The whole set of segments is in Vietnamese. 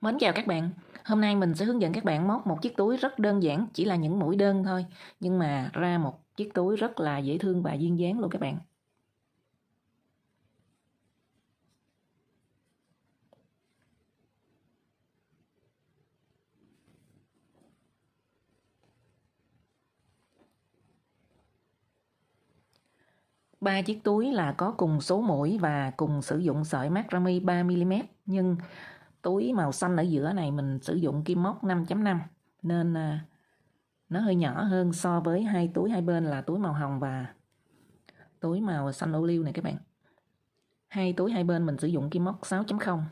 Mến chào các bạn. Hôm nay mình sẽ hướng dẫn các bạn móc một chiếc túi rất đơn giản, chỉ là những mũi đơn thôi, nhưng mà ra một chiếc túi rất là dễ thương và duyên dáng luôn các bạn. Ba chiếc túi là có cùng số mũi và cùng sử dụng sợi macrame 3mm, nhưng túi màu xanh ở giữa này mình sử dụng kim móc 5.5 nên nó hơi nhỏ hơn so với hai túi hai bên là túi màu hồng và túi màu xanh ô liu này các bạn. Hai túi hai bên mình sử dụng kim móc 6.0.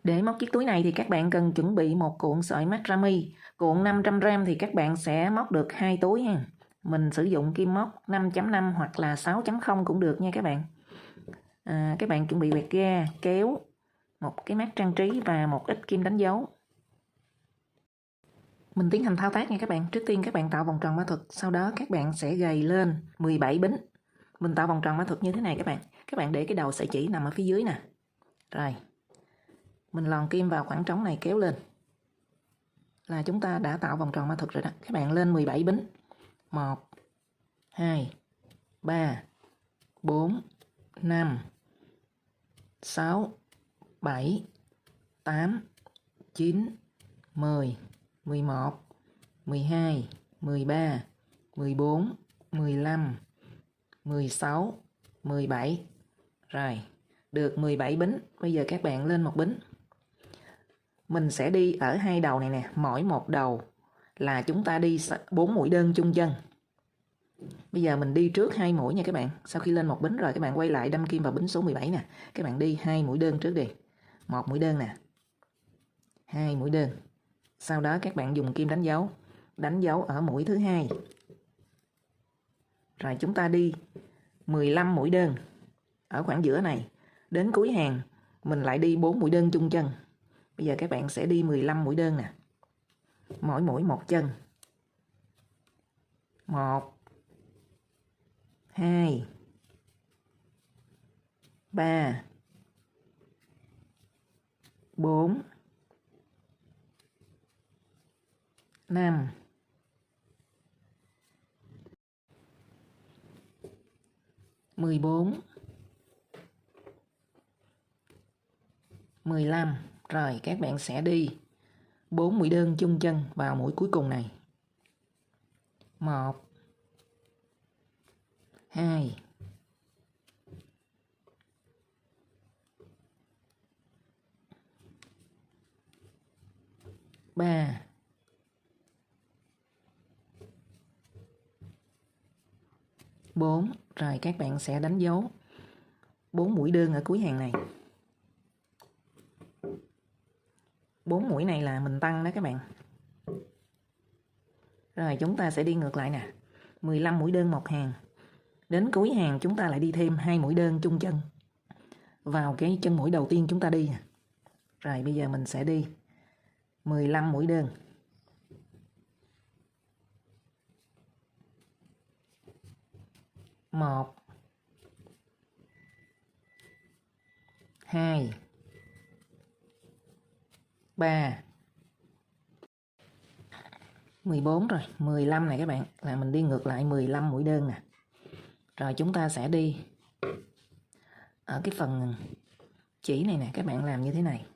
Để móc chiếc túi này thì các bạn cần chuẩn bị một cuộn sợi macrame. Cuộn 500g thì các bạn sẽ móc được 2 túi ha. Mình sử dụng kim móc 5.5 hoặc là 6.0 cũng được nha các bạn. Các bạn chuẩn bị quẹt ga, kéo, một cái mác trang trí và một ít kim đánh dấu. Mình tiến hành thao tác nha các bạn. Trước tiên các bạn tạo vòng tròn mã thuật, sau đó các bạn sẽ gầy lên 17 bính. Mình tạo vòng tròn mã thuật như thế này các bạn. Các bạn để cái đầu sợi chỉ nằm ở phía dưới nè. Rồi. Mình lòn kim vào khoảng trống này kéo lên. Là chúng ta đã tạo vòng tròn mã thuật rồi đó. Các bạn lên 17 bính. 1 2 3 4 5 6 7 8 9 10 11 12 13 14 15 16 17. Rồi, được 17 bính. Bây giờ các bạn lên một bính. Mình sẽ đi ở hai đầu này nè, mỗi một đầu là chúng ta đi 4 mũi đơn chung chân. Bây giờ mình đi trước 2 mũi nha các bạn. Sau khi lên một bính rồi các bạn quay lại đâm kim vào bính số 17 nè. Các bạn đi 2 mũi đơn trước đi. Một mũi đơn nè. 2 mũi đơn. Sau đó các bạn dùng kim đánh dấu ở mũi thứ hai. Rồi chúng ta đi 15 mũi đơn ở khoảng giữa này. Đến cuối hàng mình lại đi 4 mũi đơn chung chân. Bây giờ các bạn sẽ đi 15 mũi đơn nè. Mỗi mũi một chân. 1 2 3 4 5 14 15. Rồi các bạn sẽ đi 4 mũi đơn chung chân vào mũi cuối cùng này. 1 2 3 4. Rồi các bạn sẽ đánh dấu 4 mũi đơn ở cuối hàng này. 4 mũi này là mình tăng đó các bạn. Rồi chúng ta sẽ đi ngược lại nè. 15 mũi đơn một hàng. Đến cuối hàng chúng ta lại đi thêm 2 mũi đơn chung chân vào cái chân mũi đầu tiên chúng ta đi. Rồi bây giờ mình sẽ đi 15 mũi đơn. 1 2 3 14 rồi, 15 này các bạn, là mình đi ngược lại 15 mũi đơn nè. Rồi chúng ta sẽ đi ở cái phần chỉ này nè, các bạn làm như thế này.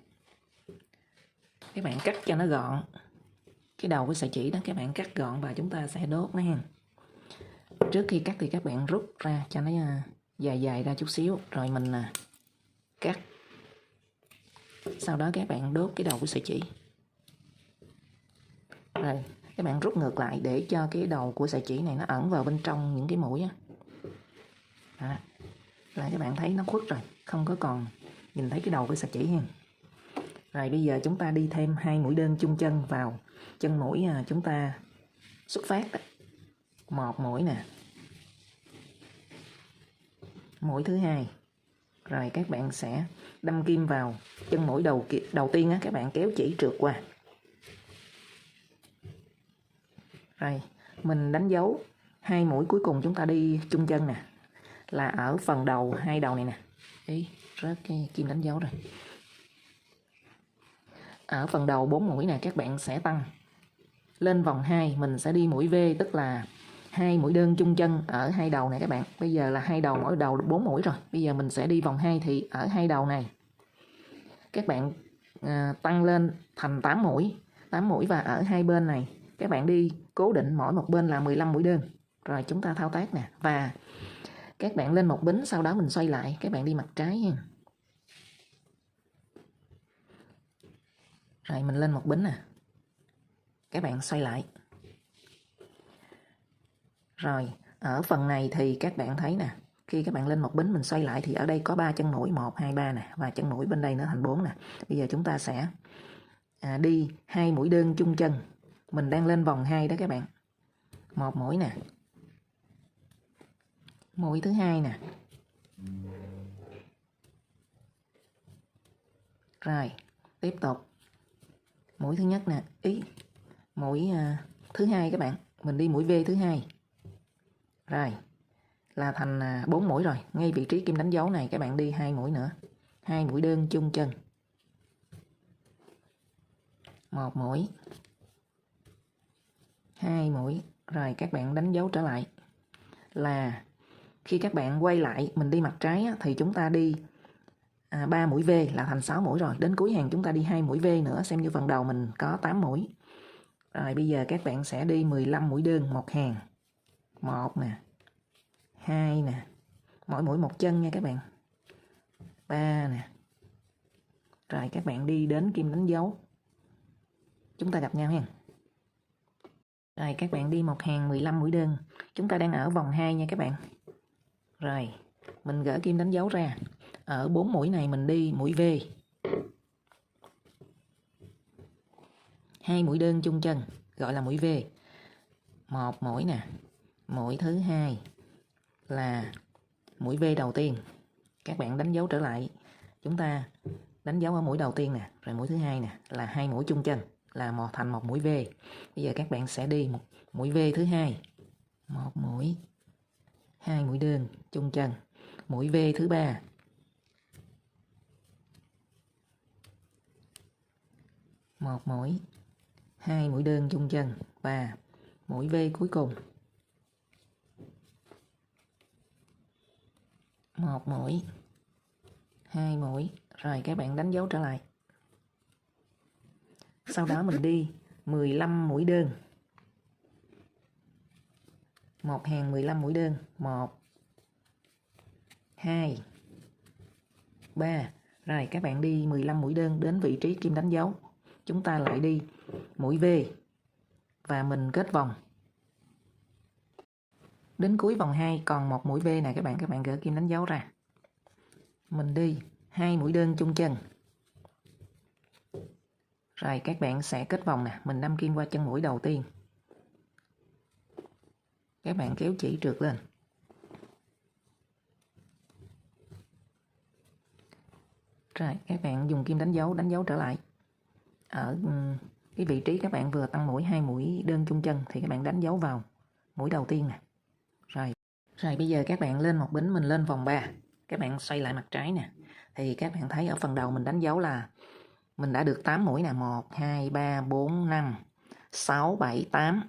Các bạn cắt cho nó gọn. Cái đầu của sợi chỉ đó các bạn cắt gọn và chúng ta sẽ đốt nó ha. Trước khi cắt thì các bạn rút ra cho nó dài dài ra chút xíu, rồi mình cắt. Sau đó các bạn đốt cái đầu của sợi chỉ. Rồi các bạn rút ngược lại để cho cái đầu của sợi chỉ này nó ẩn vào bên trong những cái mũi á. Đó. Là các bạn thấy nó khuất rồi, không có còn nhìn thấy cái đầu của sợi chỉ ha. Rồi bây giờ chúng ta đi thêm 2 mũi đơn chung chân vào chân mũi chúng ta xuất phát đó. Một mũi nè. Mũi thứ hai. Rồi các bạn sẽ đâm kim vào chân mũi đầu tiên á, các bạn kéo chỉ trượt qua. Rồi mình đánh dấu 2 mũi cuối cùng chúng ta đi chung chân nè, là ở phần đầu, hai đầu này nè. Ý, rớt cái kim đánh dấu rồi. Ở phần đầu 4 mũi nè, các bạn sẽ tăng lên vòng 2, mình sẽ đi mũi V, tức là 2 mũi đơn chung chân ở hai đầu này các bạn. Bây giờ là hai đầu, mỗi đầu 4 mũi rồi. Bây giờ mình sẽ đi vòng 2 thì ở hai đầu này các bạn tăng lên thành 8 mũi. 8 mũi và ở hai bên này các bạn đi cố định mỗi một bên là 15 mũi đơn. Rồi chúng ta thao tác nè, và các bạn lên một bính, sau đó mình xoay lại, các bạn đi mặt trái nha. Rồi mình lên một bính nè, các bạn xoay lại. Rồi ở phần này thì các bạn thấy nè, khi các bạn lên một bính mình xoay lại thì ở đây có 3 chân mũi, 1, 2, 3 nè, và chân mũi bên đây nó thành 4 nè. Bây giờ chúng ta sẽ đi 2 mũi đơn chung chân. Mình đang lên vòng 2 đó các bạn. Một mũi nè, mũi thứ hai nè. Rồi tiếp tục mũi thứ nhất nè, mũi thứ hai các bạn, mình đi mũi V thứ hai. Rồi là thành 4 mũi rồi. Ngay vị trí kim đánh dấu này các bạn đi 2 mũi nữa, 2 mũi đơn chung chân. Một mũi, 2 mũi. Rồi các bạn đánh dấu trở lại. Là khi các bạn quay lại mình đi mặt trái thì chúng ta đi 3 mũi V là thành 6 mũi rồi. Đến cuối hàng chúng ta đi 2 mũi V nữa, xem như phần đầu mình có 8 mũi. Rồi bây giờ các bạn sẽ đi 15 mũi đơn một hàng. 1 nè, 2 nè, mỗi mũi một chân nha các bạn. 3 nè. Rồi các bạn đi đến kim đánh dấu, chúng ta gặp nhau ha. Rồi các bạn đi một hàng 15 mũi đơn. Chúng ta đang ở vòng 2 nha các bạn. Rồi mình gỡ kim đánh dấu ra. Ở 4 mũi này mình đi mũi V, 2 mũi đơn chung chân gọi là mũi V. Một mũi nè, mũi thứ hai là mũi V đầu tiên. Các bạn đánh dấu trở lại. Chúng ta đánh dấu ở mũi đầu tiên nè, rồi mũi thứ hai nè là 2 mũi chung chân, là thành một mũi V. Bây giờ các bạn sẽ đi một mũi V thứ hai. Một mũi, 2 mũi đơn chung chân. Mũi V thứ ba. Một mũi, 2 mũi đơn chung chân và mũi V cuối cùng. Một mũi, 2 mũi. Rồi các bạn đánh dấu trở lại. Sau đó mình đi 15 mũi đơn. Một hàng 15 mũi đơn. 1, 2, 3. Rồi các bạn đi 15 mũi đơn đến vị trí kim đánh dấu. Chúng ta lại đi mũi V và mình kết vòng. Đến cuối vòng 2 còn một mũi V nè các bạn gỡ kim đánh dấu ra. Mình đi 2 mũi đơn chung chân. Rồi các bạn sẽ kết vòng nè, mình đâm kim qua chân mũi đầu tiên. Các bạn kéo chỉ trượt lên. Rồi các bạn dùng kim đánh dấu trở lại. Ở cái vị trí các bạn vừa tăng mũi 2 mũi đơn chung chân thì các bạn đánh dấu vào mũi đầu tiên nè. Rồi bây giờ các bạn lên một bính, mình lên vòng 3. Các bạn xoay lại mặt trái nè. Thì các bạn thấy ở phần đầu mình đánh dấu là mình đã được 8 mũi nè, 1, 2, 3, 4, 5, 6, 7, 8.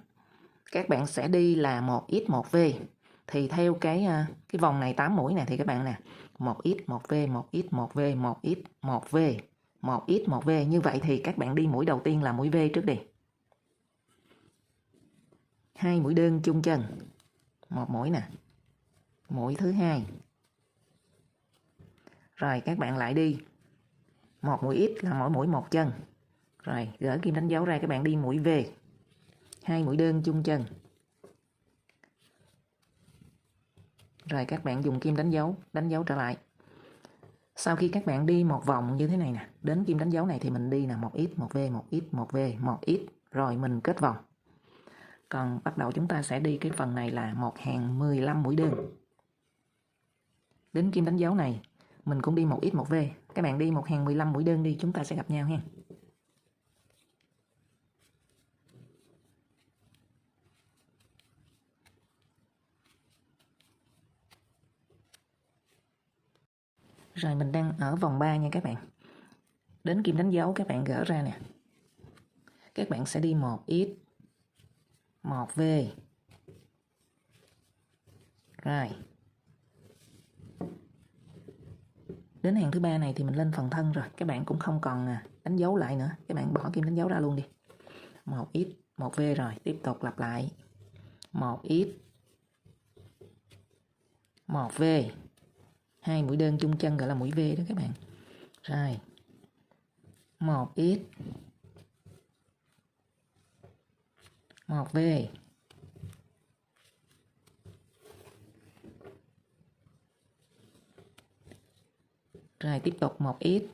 Các bạn sẽ đi là 1X, 1V. Thì theo cái vòng này 8 mũi nè thì các bạn nè, 1X, 1V, 1X, 1V, 1X, 1V, 1X, 1V. Như vậy thì các bạn đi mũi đầu tiên là mũi V trước đi. 2 mũi đơn chung chân. Một mũi nè. Mũi thứ hai. Rồi các bạn lại đi một mũi X là mỗi mũi một chân. Rồi gỡ kim đánh dấu ra, các bạn đi mũi V. 2 mũi đơn chung chân. Rồi các bạn dùng kim đánh dấu trở lại. Sau khi các bạn đi một vòng như thế này nè, đến kim đánh dấu này thì mình đi là 1X, 1V, 1X, 1V, 1X. Rồi mình kết vòng. Còn bắt đầu chúng ta sẽ đi cái phần này là một hàng 15 mũi đơn. Đến kim đánh dấu này mình cũng đi 1X, 1V. Các bạn đi một hàng 15 mũi đơn đi, chúng ta sẽ gặp nhau ha. Rồi mình đang ở vòng 3 nha các bạn. Đến kim đánh dấu các bạn gỡ ra nè. Các bạn sẽ đi 1x, 1v. Rồi. Đến hàng thứ 3 này thì mình lên phần thân rồi. Các bạn cũng không còn đánh dấu lại nữa. Các bạn bỏ kim đánh dấu ra luôn đi. 1x, 1v rồi. Tiếp tục lặp lại. 1x, 1v. 2 mũi đơn chung chân gọi là mũi V đó các bạn. Rồi. 1x, 1v. Rồi tiếp tục 1x.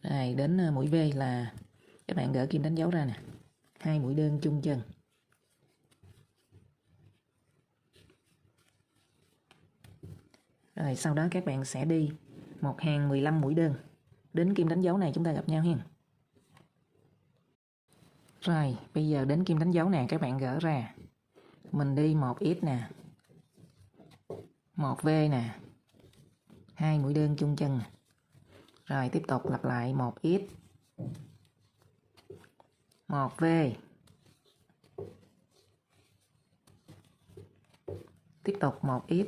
Rồi đến mũi V là các bạn gỡ kim đánh dấu ra nè. 2 mũi đơn chung chân. Rồi sau đó các bạn sẽ đi một hàng 15 mũi đơn. Đến kim đánh dấu này chúng ta gặp nhau hen. Rồi bây giờ đến kim đánh dấu nè, các bạn gỡ ra. Mình đi 1x nè, 1v nè, 2 mũi đơn chung chân. Rồi tiếp tục lặp lại 1x, 1v. Tiếp tục 1x.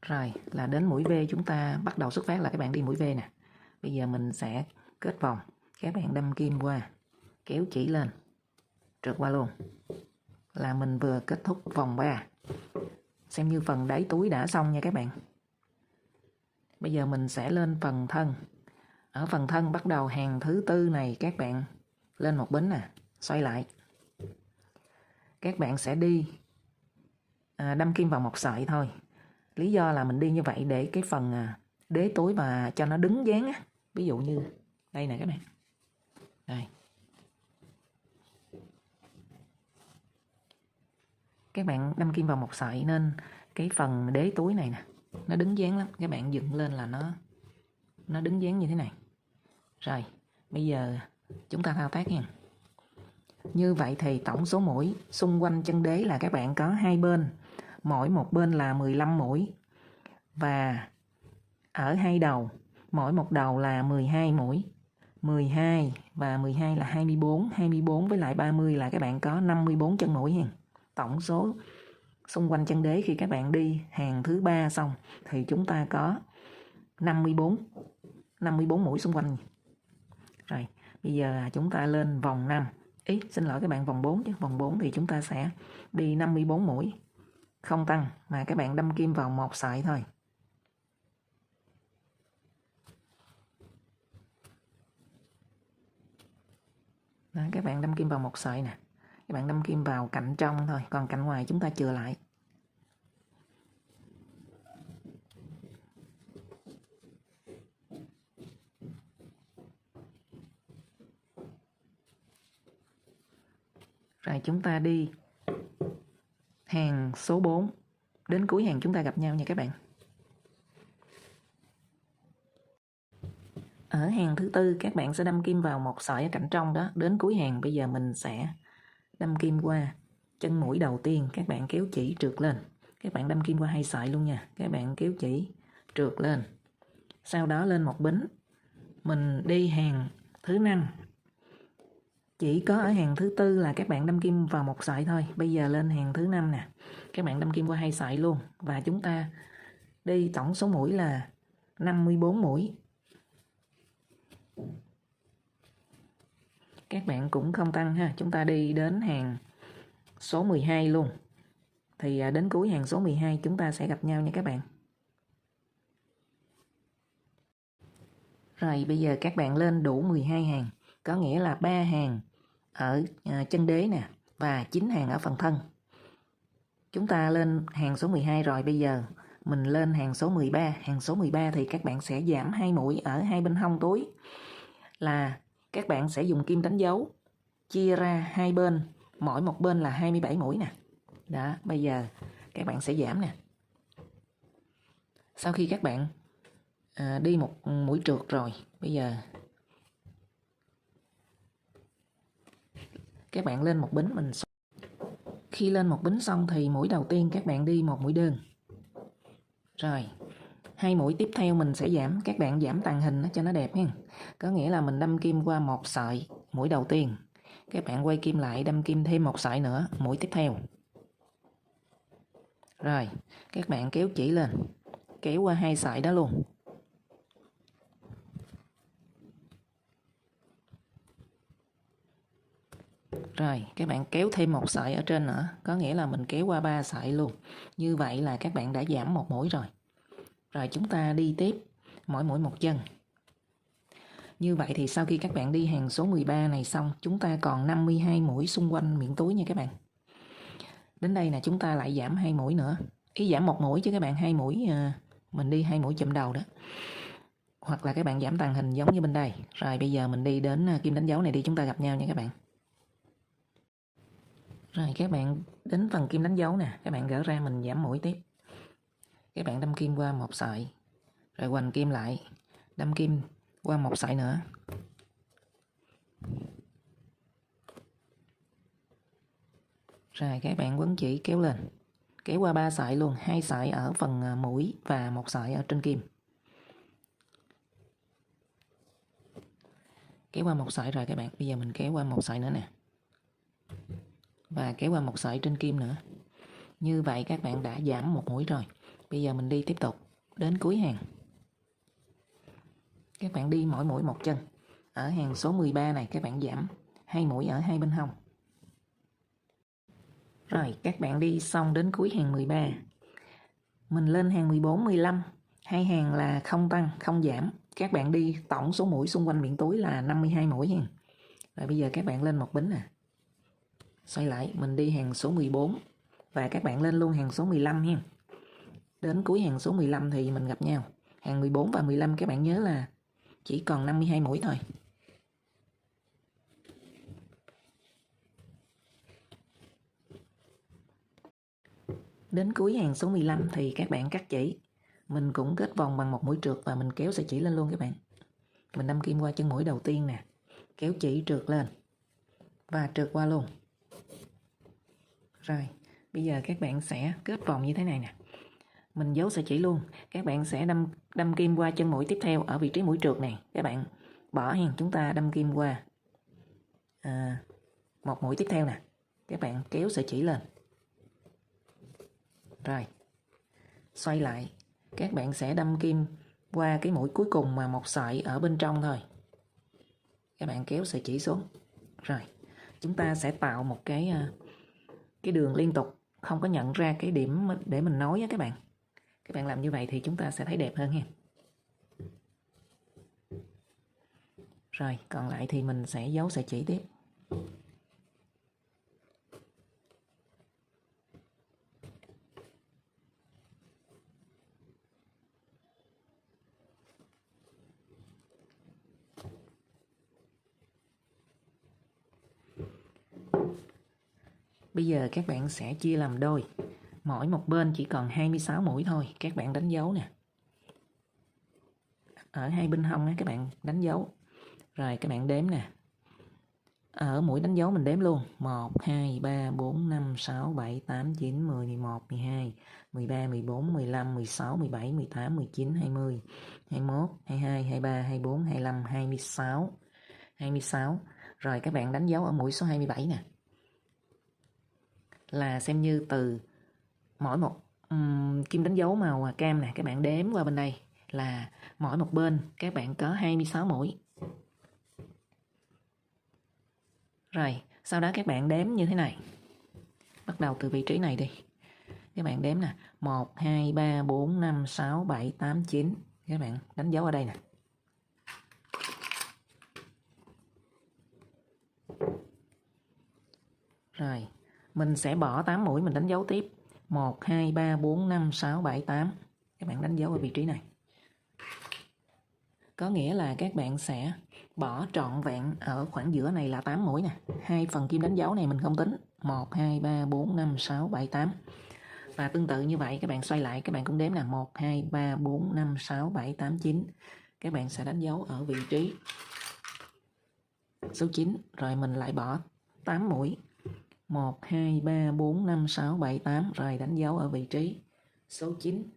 Rồi là đến mũi V chúng ta bắt đầu xuất phát là các bạn đi mũi V nè. Bây giờ mình sẽ kết vòng. Các bạn đâm kim qua, kéo chỉ lên, trượt qua luôn. Là mình vừa kết thúc vòng 3. Xem như phần đáy túi đã xong nha các bạn. Bây giờ mình sẽ lên phần thân. Ở phần thân bắt đầu hàng thứ 4 này các bạn lên một bính nè, xoay lại. Các bạn sẽ đi đâm kim vào một sợi thôi. Lý do là mình đi như vậy để cái phần đế túi và cho nó đứng dáng á. Ví dụ như đây nè các bạn. Đây. Các bạn đâm kim vào một sợi nên cái phần đế túi này nè nó đứng dáng lắm. Các bạn dựng lên là nó đứng dáng như thế này. Rồi bây giờ chúng ta thao tác nha. Như vậy thì tổng số mũi xung quanh chân đế là các bạn có hai bên, mỗi một bên là 15 mũi. Và ở hai đầu, mỗi một đầu là 12 mũi. 12 và 12 là 24, 24 với lại 30 là các bạn có 54 chân mũi hen. Tổng số xung quanh chân đế khi các bạn đi hàng thứ 3 xong thì chúng ta có 54 mũi xung quanh. Rồi, bây giờ chúng ta lên vòng 5. Xin lỗi các bạn, vòng 4 chứ. Vòng 4 thì chúng ta sẽ đi 54 mũi. Không tăng mà các bạn đâm kim vào một sợi thôi. Đó, các bạn đâm kim vào một sợi nè. Các bạn đâm kim vào cạnh trong thôi, còn cạnh ngoài chúng ta chừa lại. Rồi chúng ta đi hàng số 4. Đến cuối hàng chúng ta gặp nhau nha các bạn. Ở hàng thứ 4 các bạn sẽ đâm kim vào một sợi ở cạnh trong đó. Đến cuối hàng bây giờ mình sẽ đâm kim qua chân mũi đầu tiên. Các bạn kéo chỉ trượt lên. Các bạn đâm kim qua hai sợi luôn nha. Các bạn kéo chỉ trượt lên. Sau đó lên một bính. Mình đi hàng thứ 5. Chỉ có ở hàng thứ 4 là các bạn đâm kim vào một sợi thôi. Bây giờ lên hàng thứ 5 nè. Các bạn đâm kim qua hai sợi luôn. Và chúng ta đi tổng số mũi là 54 mũi. Các bạn cũng không tăng ha. Chúng ta đi đến hàng số 12 luôn. Thì đến cuối hàng số 12 chúng ta sẽ gặp nhau nha các bạn. Rồi bây giờ các bạn lên đủ 12 hàng. Có nghĩa là 3 hàng ở chân đế nè. Và 9 hàng ở phần thân. Chúng ta lên hàng số 12 rồi. Bây giờ mình lên hàng số 13. Hàng số 13 thì các bạn sẽ giảm 2 mũi ở hai bên hông túi. Là các bạn sẽ dùng kim đánh dấu chia ra hai bên, mỗi một bên là 27 mũi nè. Đó, bây giờ các bạn sẽ giảm nè. Sau khi các bạn đi một mũi trượt rồi, bây giờ các bạn lên một bính mình. Khi lên một bính xong thì mũi đầu tiên các bạn đi một mũi đơn. Rồi, 2 mũi tiếp theo mình sẽ giảm, các bạn giảm tàng hình cho nó đẹp nha. Có nghĩa là mình đâm kim qua một sợi mũi đầu tiên, các bạn quay kim lại đâm kim thêm một sợi nữa mũi tiếp theo. Rồi, các bạn kéo chỉ lên, kéo qua 2 sợi đó luôn. Rồi, các bạn kéo thêm một sợi ở trên nữa, có nghĩa là mình kéo qua 3 sợi luôn. Như vậy là các bạn đã giảm một mũi rồi. Rồi chúng ta đi tiếp, mỗi mũi một chân. Như vậy thì sau khi các bạn đi hàng số 13 này xong, chúng ta còn 52 mũi xung quanh miệng túi nha các bạn. Đến đây là chúng ta lại giảm 2 mũi nữa. Ý giảm một mũi chứ các bạn, 2 mũi mình đi 2 mũi chùm đầu đó. Hoặc là các bạn giảm tàng hình giống như bên đây. Rồi bây giờ mình đi đến kim đánh dấu này đi, chúng ta gặp nhau nha các bạn. Rồi các bạn đến phần kim đánh dấu nè, các bạn gỡ ra mình giảm mũi tiếp. Các bạn đâm kim qua một sợi, rồi hoành kim lại, đâm kim qua một sợi nữa. Rồi các bạn quấn chỉ kéo lên, kéo qua 3 sợi luôn, 2 sợi ở phần mũi và một sợi ở trên kim. Kéo qua một sợi rồi các bạn, bây giờ mình kéo qua một sợi nữa nè. Và kéo qua một sợi trên kim nữa. Như vậy các bạn đã giảm một mũi rồi. Bây giờ mình đi tiếp tục đến cuối hàng. Các bạn đi mỗi mũi một chân. Ở hàng số 13 này các bạn giảm 2 mũi ở hai bên hông. Rồi các bạn đi xong đến cuối hàng 13. Mình lên hàng 14, 15. Hai hàng là không tăng, không giảm. Các bạn đi tổng số mũi xung quanh miệng túi là 52 mũi nha. Rồi bây giờ các bạn lên một bính nè. Xoay lại, mình đi hàng số 14. Và các bạn lên luôn hàng số 15 nha. Đến cuối hàng số 15 thì mình gặp nhau. Hàng 14 và 15 các bạn nhớ là chỉ còn 52 mũi thôi. Đến cuối hàng số 15 thì các bạn cắt chỉ. Mình cũng kết vòng bằng một mũi trượt và mình kéo sợi chỉ lên luôn các bạn. Mình đâm kim qua chân mũi đầu tiên nè. Kéo chỉ trượt lên. Và trượt qua luôn. Rồi, bây giờ các bạn sẽ kết vòng như thế này nè. Mình giấu sợi chỉ luôn. Các bạn sẽ đâm kim qua chân mũi tiếp theo ở vị trí mũi trượt này. Các bạn bỏ hen, chúng ta đâm kim qua một mũi tiếp theo nè. Các bạn kéo sợi chỉ lên. Rồi, xoay lại. Các bạn sẽ đâm kim qua cái mũi cuối cùng mà một sợi ở bên trong thôi. Các bạn kéo sợi chỉ xuống. Rồi, chúng ta sẽ tạo một cái đường liên tục, không có nhận ra cái điểm để mình nối á các bạn. Các bạn làm như vậy thì chúng ta sẽ thấy đẹp hơn ha. Rồi, còn lại thì mình sẽ giấu sợi chỉ tiếp. Bây giờ các bạn sẽ chia làm đôi. Mỗi một bên chỉ còn 26 mũi thôi. Các bạn đánh dấu nè. Ở hai bên hông các bạn đánh dấu. Rồi các bạn đếm nè. Ở mũi đánh dấu mình đếm luôn. 1, 2, 3, 4, 5, 6, 7, 8, 9, 10, 11, 12, 13, 14, 15, 16, 17, 18, 19, 20, 21, 22, 23, 24, 25, 26. 26. Rồi các bạn đánh dấu ở mũi số 27 nè. Là xem như từ mỗi một kim đánh dấu màu cam nè, các bạn đếm qua bên đây là mỗi một bên các bạn có 26 mũi. Rồi, sau đó các bạn đếm như thế này. Bắt đầu từ vị trí này đi. Các bạn đếm nè, 1, 2, 3, 4, 5, 6, 7, 8, 9. Các bạn đánh dấu ở đây nè. Rồi, mình sẽ bỏ 8 mũi mình đánh dấu tiếp. 1, 2, 3, 4, 5, 6, 7, 8. Các bạn đánh dấu ở vị trí này. Có nghĩa là các bạn sẽ bỏ trọn vẹn ở khoảng giữa này là 8 mũi nè. Hai phần kim đánh dấu này mình không tính. 1, 2, 3, 4, 5, 6, 7, 8. Và tương tự như vậy các bạn xoay lại, các bạn cũng đếm là 1, 2, 3, 4, 5, 6, 7, 8, 9. Các bạn sẽ đánh dấu ở vị trí số 9. Rồi mình lại bỏ 8 mũi. 1, 2, 3, 4, 5, 6, 7, 8. Rồi đánh dấu ở vị trí số 9.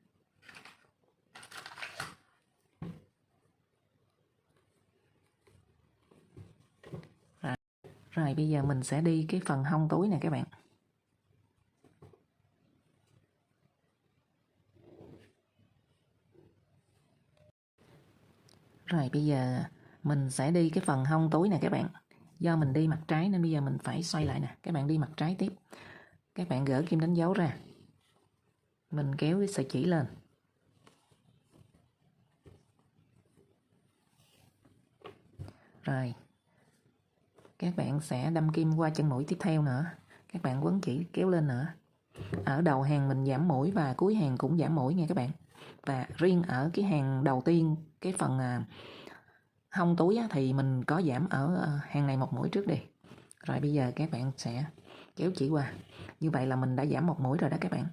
Rồi bây giờ mình sẽ đi cái phần hông túi nè các bạn. Rồi bây giờ mình sẽ đi cái phần hông túi nè các bạn. Do mình đi mặt trái nên bây giờ mình phải xoay lại nè. Các bạn đi mặt trái tiếp. Các bạn gỡ kim đánh dấu ra. Mình kéo cái sợi chỉ lên. Rồi. Các bạn sẽ đâm kim qua chân mũi tiếp theo nữa. Các bạn quấn chỉ kéo lên nữa. Ở đầu hàng mình giảm mũi và cuối hàng cũng giảm mũi nha các bạn. Và riêng ở cái hàng đầu tiên, cái phần hông túi á, thì mình có giảm ở hàng này một mũi trước đi. Rồi bây giờ các bạn sẽ kéo chỉ qua. Như vậy là mình đã giảm một mũi rồi đó các bạn.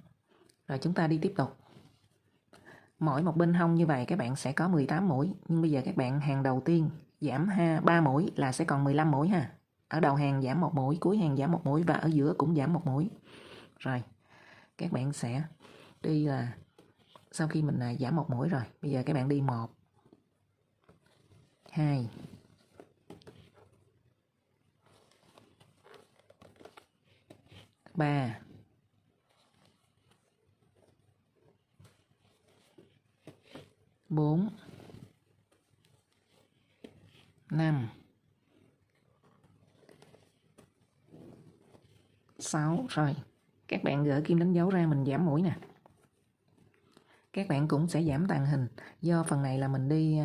Rồi chúng ta đi tiếp tục. Mỗi một bên hông như vậy các bạn sẽ có 18 mũi. Nhưng bây giờ các bạn hàng đầu tiên giảm 3 mũi là sẽ còn 15 mũi ha. Ở đầu hàng giảm một mũi, cuối hàng giảm một mũi và ở giữa cũng giảm một mũi. Rồi các bạn sẽ đi là sau khi mình giảm một mũi rồi, bây giờ các bạn đi 1 2 3 4 5 6. Rồi các bạn gỡ kim đánh dấu ra, mình giảm mũi nè. Các bạn cũng sẽ giảm tàng hình. Do phần này là mình đi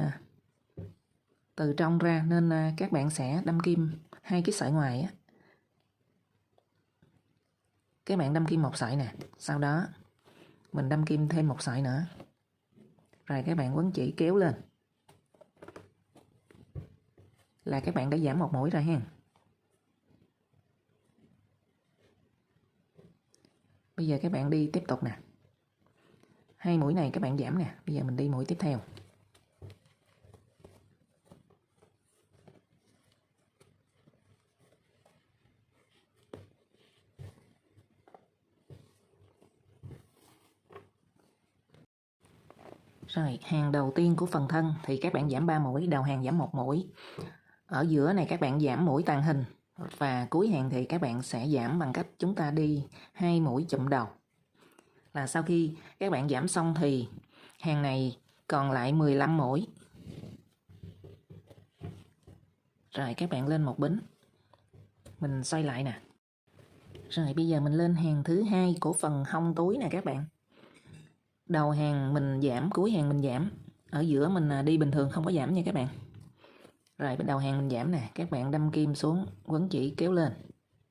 từ trong ra nên các bạn sẽ đâm kim 2 cái sợi ngoài á. Các bạn đâm kim một sợi nè. Sau đó mình đâm kim thêm một sợi nữa. Rồi các bạn quấn chỉ kéo lên. Là các bạn đã giảm một mũi rồi ha. Bây giờ các bạn đi tiếp tục nè. 2 mũi này các bạn giảm nè. Bây giờ mình đi mũi tiếp theo. Rồi hàng đầu tiên của phần thân thì các bạn giảm 3 mũi, đầu hàng giảm 1 mũi. Ở giữa này các bạn giảm mũi tàng hình. Và cuối hàng thì các bạn sẽ giảm bằng cách chúng ta đi 2 mũi chụm đầu. Là sau khi các bạn giảm xong thì hàng này còn lại 15 mũi. Rồi các bạn lên một bính. Mình xoay lại nè. Rồi bây giờ mình lên hàng thứ 2 của phần hông túi nè các bạn. Đầu hàng mình giảm, cuối hàng mình giảm. Ở giữa mình đi bình thường không có giảm nha các bạn. Rồi bên đầu hàng mình giảm nè. Các bạn đâm kim xuống, quấn chỉ kéo lên.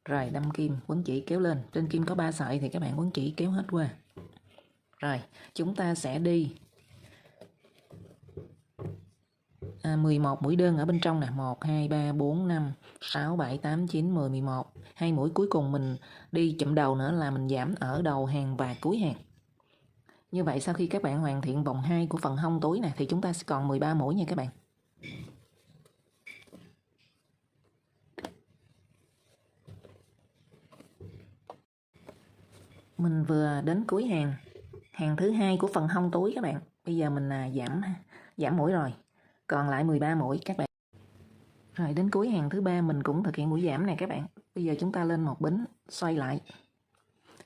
Rồi đâm kim, quấn chỉ kéo lên. Trên kim có 3 sợi thì các bạn quấn chỉ kéo hết qua. Rồi chúng ta sẽ đi 11 mũi đơn ở bên trong nè. 1, 2, 3, 4, 5, 6, 7, 8, 9, 10, 11. 2 mũi cuối cùng mình đi chụm đầu nữa là mình giảm ở đầu hàng và cuối hàng. Như vậy sau khi các bạn hoàn thiện vòng 2 của phần hông túi này thì chúng ta sẽ còn 13 mũi nha các bạn. Mình vừa đến cuối hàng, hàng thứ 2 của phần hông túi các bạn. Bây giờ mình giảm mũi rồi. Còn lại 13 mũi các bạn. Rồi đến cuối hàng thứ 3 mình cũng thực hiện mũi giảm này các bạn. Bây giờ chúng ta lên một bính, xoay lại.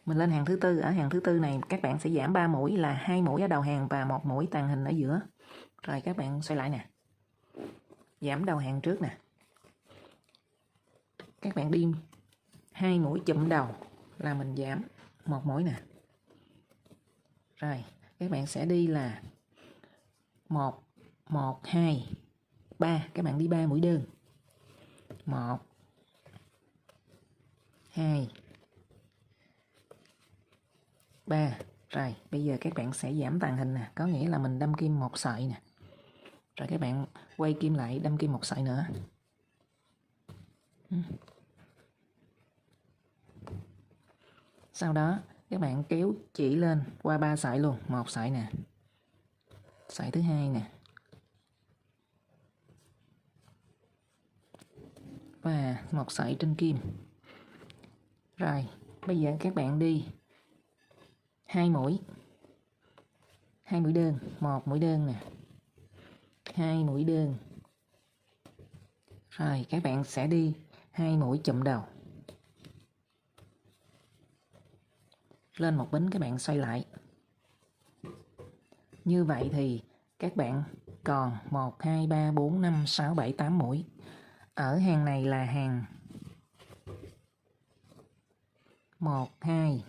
Mình lên hàng thứ 4, ở hàng thứ 4 này các bạn sẽ giảm 3 mũi là 2 mũi ở đầu hàng và 1 mũi tàng hình ở giữa. Rồi các bạn xoay lại nè. Giảm đầu hàng trước nè. Các bạn đi 2 mũi chụm đầu là mình giảm 1 mũi nè. Rồi các bạn sẽ đi là 1 1 2 3, các bạn đi 3 mũi đơn. 1 2 3. Rồi bây giờ các bạn sẽ giảm tàng hình nè, có nghĩa là mình đâm kim một sợi nè. Rồi các bạn quay kim lại đâm kim một sợi nữa. Sau đó các bạn kéo chỉ lên qua 3 sợi luôn, một sợi nè. Sợi thứ 2 nè. Và một sợi trên kim. Rồi, bây giờ các bạn đi 2 mũi. 2 mũi đơn, 1 mũi đơn nè. 2 mũi đơn. Rồi các bạn sẽ đi 2 mũi chụm đầu. Lên một bính các bạn xoay lại. Như vậy thì các bạn còn 1, 2, 3, 4, 5, 6, 7, 8 mũi. Ở hàng này là hàng 1, 2,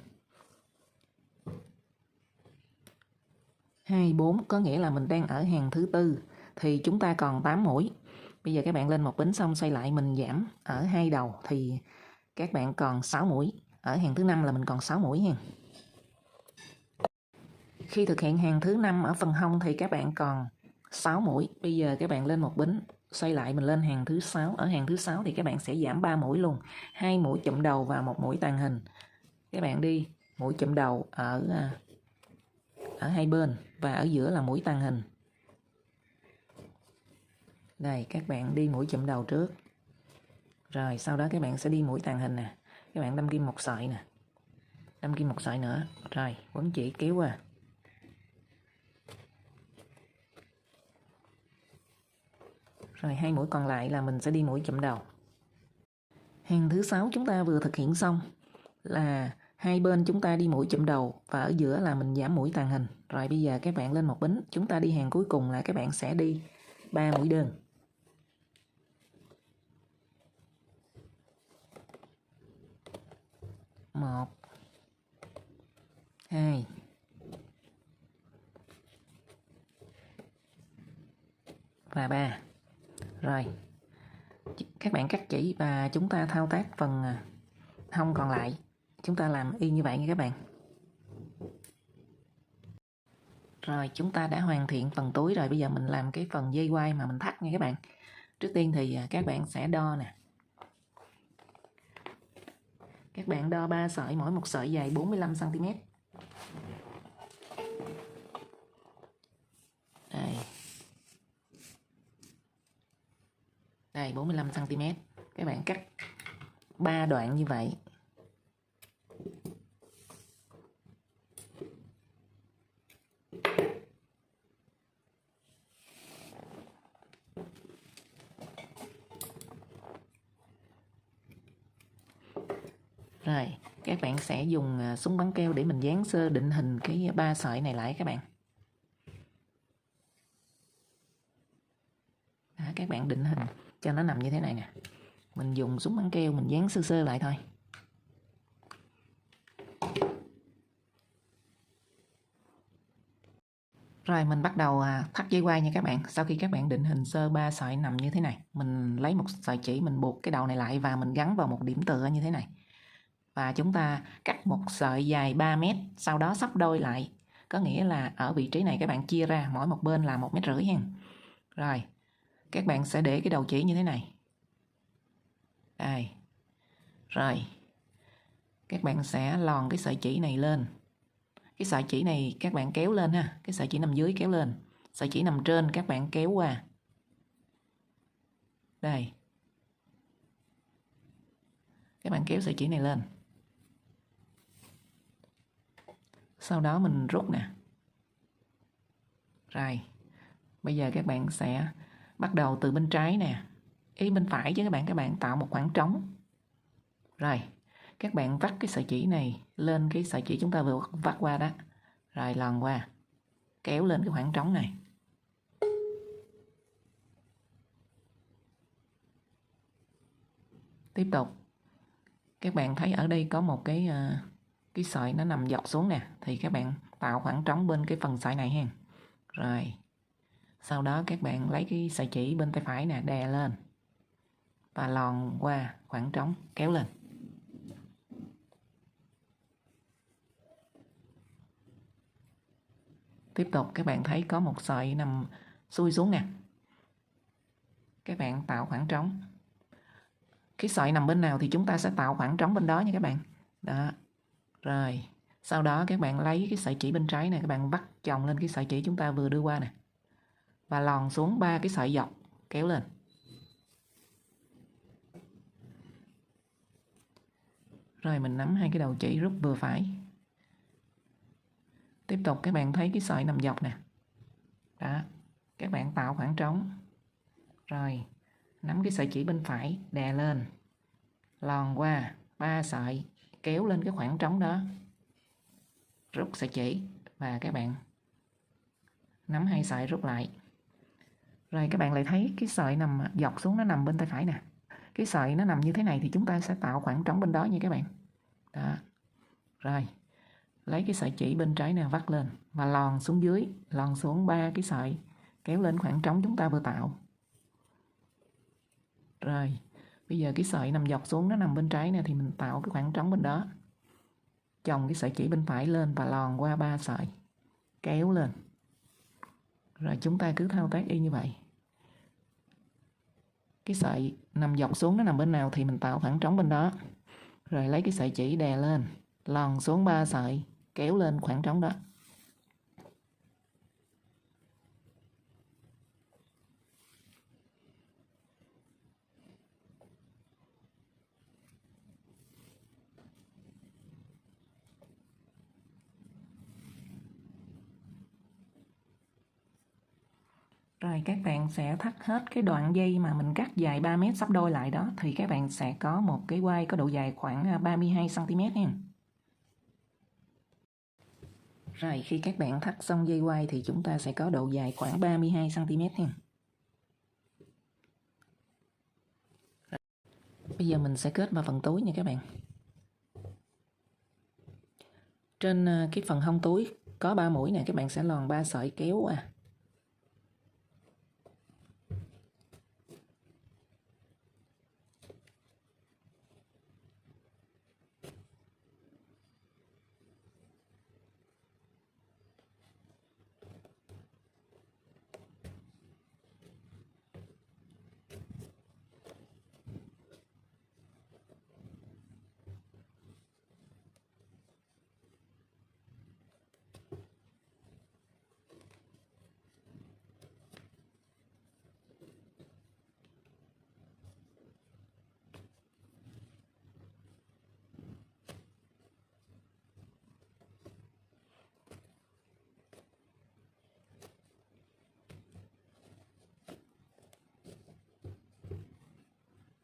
2, 4, có nghĩa là mình đang ở hàng thứ tư thì chúng ta còn 8 mũi. Bây giờ các bạn lên một bính xong xoay lại, mình giảm ở 2 đầu thì các bạn còn 6 mũi. Ở hàng thứ 5 là mình còn 6 mũi nha. Khi thực hiện hàng thứ 5 ở phần hông thì các bạn còn 6 mũi. Bây giờ các bạn lên một bính, xoay lại mình lên hàng thứ 6. Ở hàng thứ 6 thì các bạn sẽ giảm 3 mũi luôn. 2 mũi chụm đầu và 1 mũi tàng hình. Các bạn đi mũi chụm đầu ở hai bên và ở giữa là mũi tàng hình. Đây, các bạn đi mũi chụm đầu trước. Rồi sau đó các bạn sẽ đi mũi tàng hình nè. Các bạn đâm kim một sợi nè. Đâm kim một sợi nữa. Rồi, quấn chỉ kéo qua. Rồi 2 mũi còn lại là mình sẽ đi mũi chụm đầu. Hàng thứ 6 chúng ta vừa thực hiện xong là hai bên chúng ta đi mũi chụm đầu và ở giữa là mình giảm mũi tàng hình. Rồi bây giờ các bạn lên một bính, chúng ta đi hàng cuối cùng là các bạn sẽ đi 3 mũi đơn. Một, 2, và 3. Rồi các bạn cắt chỉ và chúng ta thao tác phần hông còn lại. Chúng ta làm y như vậy nha các bạn. Rồi chúng ta đã hoàn thiện phần túi rồi. Bây giờ mình làm cái phần dây quai mà mình thắt nha các bạn. Trước tiên thì các bạn sẽ đo nè. Các bạn đo 3 sợi, mỗi một sợi dài 45 cm. Đây. Đây 45 cm. Các bạn cắt 3 đoạn như vậy. Rồi, các bạn sẽ dùng súng bắn keo để mình dán sơ định hình cái 3 sợi này lại các bạn. Đó, các bạn định hình cho nó nằm như thế này nè. Mình dùng súng bắn keo mình dán sơ sơ lại thôi. Rồi mình bắt đầu thắt dây quai nha các bạn. Sau khi các bạn định hình sơ 3 sợi nằm như thế này, mình lấy một sợi chỉ mình buộc cái đầu này lại và mình gắn vào một điểm tựa như thế này. Và chúng ta cắt một sợi dài 3 mét, sau đó sắp đôi lại. Có nghĩa là ở vị trí này các bạn chia ra mỗi một bên là 1,5 mét nha. Rồi, các bạn sẽ để cái đầu chỉ như thế này. Đây. Rồi, các bạn sẽ lòn cái sợi chỉ này lên. Cái sợi chỉ này các bạn kéo lên ha. Cái sợi chỉ nằm dưới kéo lên. Sợi chỉ nằm trên các bạn kéo qua. Đây. Các bạn kéo sợi chỉ này lên. Sau đó mình rút nè. Rồi. Bây giờ các bạn sẽ bắt đầu từ bên trái nè. Ý bên phải chứ các bạn tạo một khoảng trống. Rồi. Các bạn vắt cái sợi chỉ này lên cái sợi chỉ chúng ta vừa vắt qua đó. Rồi lòn qua. Kéo lên cái khoảng trống này. Tiếp tục. Các bạn thấy ở đây có một cái sợi nó nằm dọc xuống nè. Thì các bạn tạo khoảng trống bên cái phần sợi này ha. Rồi. Sau đó các bạn lấy cái sợi chỉ bên tay phải nè đè lên. Và lòn qua khoảng trống kéo lên. Tiếp tục các bạn thấy có một sợi nằm xuôi xuống nè. Các bạn tạo khoảng trống. Cái sợi nằm bên nào thì chúng ta sẽ tạo khoảng trống bên đó nha các bạn. Đó. Rồi. Sau đó các bạn lấy cái sợi chỉ bên trái này, các bạn vắt chồng lên cái sợi chỉ chúng ta vừa đưa qua nè. Và lòn xuống 3 cái sợi dọc kéo lên. Rồi mình nắm 2 cái đầu chỉ rút vừa phải. Tiếp tục các bạn thấy cái sợi nằm dọc nè. Đó. Các bạn tạo khoảng trống. Rồi. Nắm cái sợi chỉ bên phải đè lên. lòn qua 3 sợi, kéo lên cái khoảng trống đó, rút sợi chỉ và các bạn nắm 2 sợi rút lại. Rồi các bạn lại thấy cái sợi nằm dọc xuống, nó nằm bên tay phải nè. Cái sợi nó nằm như thế này thì chúng ta sẽ tạo khoảng trống bên đó nha các bạn. Đó. Rồi, lấy cái sợi chỉ bên trái nè vắt lên và lòn xuống dưới, lòn xuống 3 cái sợi, kéo lên khoảng trống chúng ta vừa tạo. Rồi, bây giờ cái sợi nằm dọc xuống nó nằm bên trái nè thì mình tạo cái khoảng trống bên đó. Chồng cái sợi chỉ bên phải lên và lòn qua 3 sợi, kéo lên. Rồi chúng ta cứ thao tác y như vậy. Cái sợi nằm dọc xuống nó nằm bên nào thì mình tạo khoảng trống bên đó. Rồi lấy cái sợi chỉ đè lên, lòn xuống 3 sợi, kéo lên khoảng trống đó. Rồi các bạn sẽ thắt hết cái đoạn dây mà mình cắt dài 3 mét sắp đôi lại đó thì các bạn sẽ có một cái quai có độ dài khoảng 32 cm nha. Rồi khi các bạn thắt xong dây quai thì chúng ta sẽ có độ dài khoảng 32 cm nha. Bây giờ mình sẽ kết vào phần túi nha các bạn. Trên cái phần hông túi có 3 mũi nè, các bạn sẽ lòn 3 sợi kéo qua.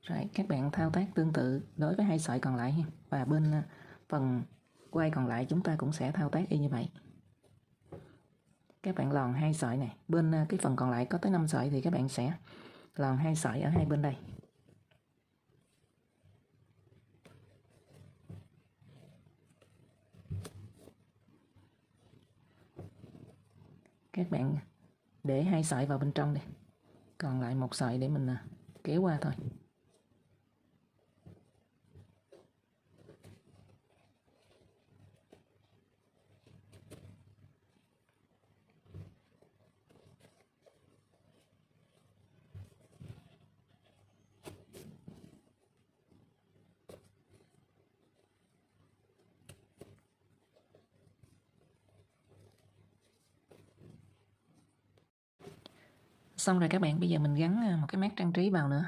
Rồi các bạn thao tác tương tự đối với 2 sợi còn lại ha. Và bên phần quai còn lại chúng ta cũng sẽ thao tác y như vậy. Các bạn lòn 2 sợi này, bên cái phần còn lại có tới 5 sợi thì các bạn sẽ lòn 2 sợi ở hai bên đây. Các bạn để 2 sợi vào bên trong đi. Còn lại 1 sợi để mình kéo qua thôi. Xong rồi các bạn, bây giờ mình gắn một cái mác trang trí vào nữa.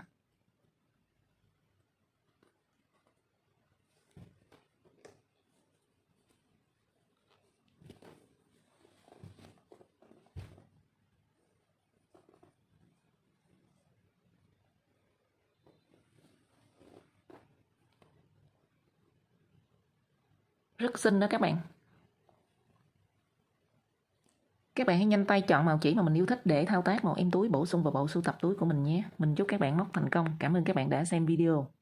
Rất xinh đó các bạn. Các bạn hãy nhanh tay chọn màu chỉ mà mình yêu thích để thao tác một em túi bổ sung vào bộ sưu tập túi của mình nhé. Mình chúc các bạn móc thành công. Cảm ơn các bạn đã xem video.